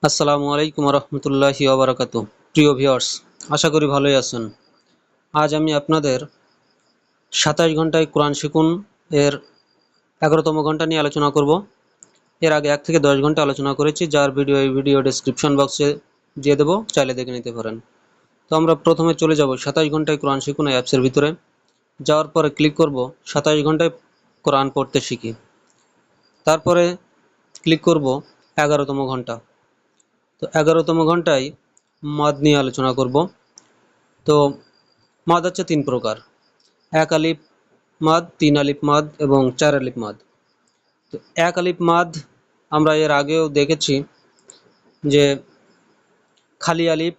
আসসালামু আলাইকুম রহমতুল্লাহি ওয়াবারাকাতু। প্রিয় ভিউয়ার্স, আশা করি ভালোই আছেন। আজ আমি আপনাদের 27 ঘন্টায় কোরআন শিখুন এর 11তম ঘন্টা নিয়ে আলোচনা করব। এর আগে 1 থেকে 10 ঘন্টা আলোচনা করেছি, যার ভিডিও ডেসক্রিপশন বক্সে দিয়ে দেবো, চাইলে দেখে নিতে পারেন। তো আমরা প্রথমে চলে যাব 27 ঘন্টায় কোরআন শিখুন অ্যাপসের ভিতরে। যাওয়ার পরে ক্লিক করব 27 ঘন্টায় কোরআন পড়তে শিখি। তারপরে ক্লিক করব 11তম ঘন্টা। তো 11তম ঘন্টায় মদ নিয়ে আলোচনা করব। তো মদ হচ্ছে 3 প্রকার: 1 আলিফ মদ, 3 আলিফ মদ এবং 4 আলিফ মদ। তো 1 আলিফ মদ আমরা এর আগেও দেখেছি যে খালি আলিফ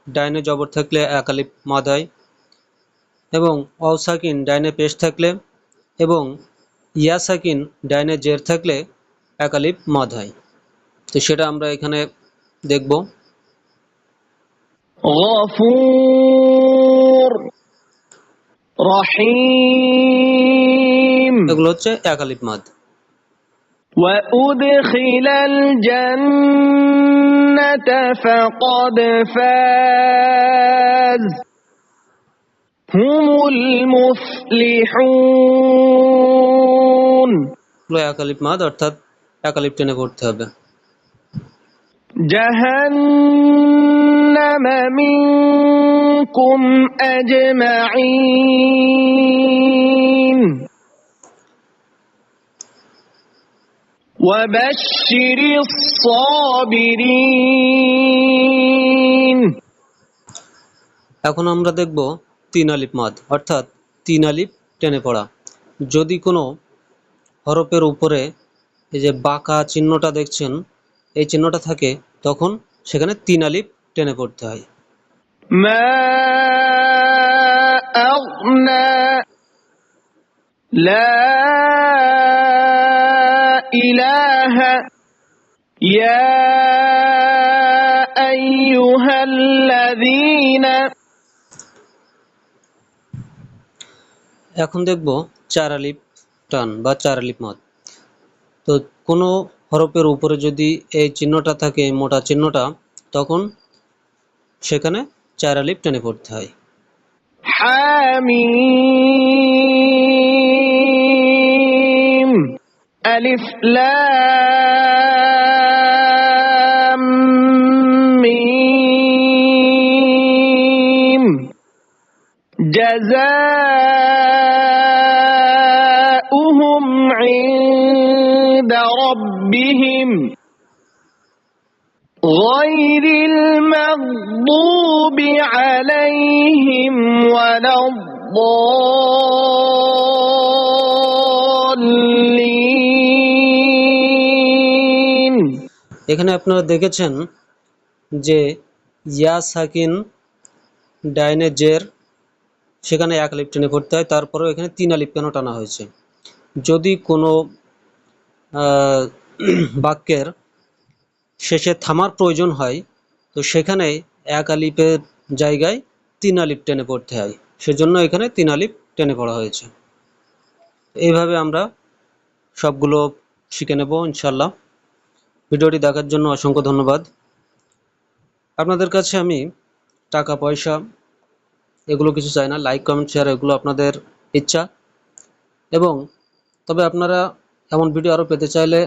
ডাইনে জবর থাকলে 1 আলিফ মদ হয়, এবং ওয়াও সাকিন ডাইনে পেশ থাকলে এবং ইয়া সাকিন ডাইনে জের থাকলে 1 আলিফ মদ হয়। তো সেটা আমরা এখানে দেখব। গফুর রহিম, এগুলো হচ্ছে 1 আলিফ মদ। وأدخل الجنة فقد فاز هم المفلحون। 1 আলিফ মদ অর্থাৎ 1 আলিফ টেনে পড়তে হবে। جهنم منكم أجمعين وبشر الصابرين। এখন আমরা দেখব 3 আলিফ মদ অর্থাৎ 3 আলিফ টেনে পড়া। যদি কোনো হরফের উপরে এই যে বাঁকা চিহ্নটা দেখছেন, এই চিহ্নটা থাকে, তখন সেখানে 3 আলিফ টেনে পড়তে হয়। ما أغنى لا إله يا أيها الذين। এখন দেখব 4 আলিফ টান বা 4 আলিফ মদ। তো কোনো হরফের উপরে যদি এই চিহ্নটা থাকে, এই মোটা চিহ্নটা, তখন সেখানে 4 আলিফ টেনে পড়তে হয়। حميم ألف لام ميم جزاؤهم عند ربهم غير المغضوب عليهم ولا الضالين। এখানে আপনারা দেখেছেন যে ইয়া সাকিন ডাইনে জের, সেখানে 1 আলিফ টেনে পড়তে হয়। তারপরেও এখানে 3 আলিফ কেন টানা হয়েছে? যদি কোনো বাক্যের শেষে থামার প্রয়োজন হয়, তো সেখানে 1 আলিফের জায়গায় 3 আলিফ টেনে পড়তে হয়, সেজন্য এখানে 3 আলিফ টেনে পড়া হয়েছে। এইভাবে আমরা সবগুলো শিখে নেব ইনশাল্লাহ। ভিডিওটি দেখার জন্য অসংখ্য ধন্যবাদ। আপনাদের কাছে আমি টাকা পয়সা এগুলো কিছু চাই না, লাইক কমেন্ট শেয়ার এগুলো আপনাদের ইচ্ছা। এবং তবে আপনারা এমন ভিডিও আরও পেতে চাইলে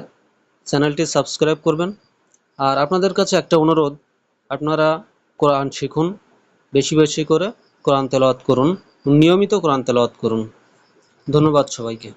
চ্যানেলটি সাবস্ক্রাইব করবেন। আর আপনাদের কাছে একটা অনুরোধ, আপনারা কোরআন শিখুন, বেশি বেশি করে কোরআন তেলাওয়াত করুন, নিয়মিত কোরআন তেলাওয়াত করুন। ধন্যবাদ সবাইকে।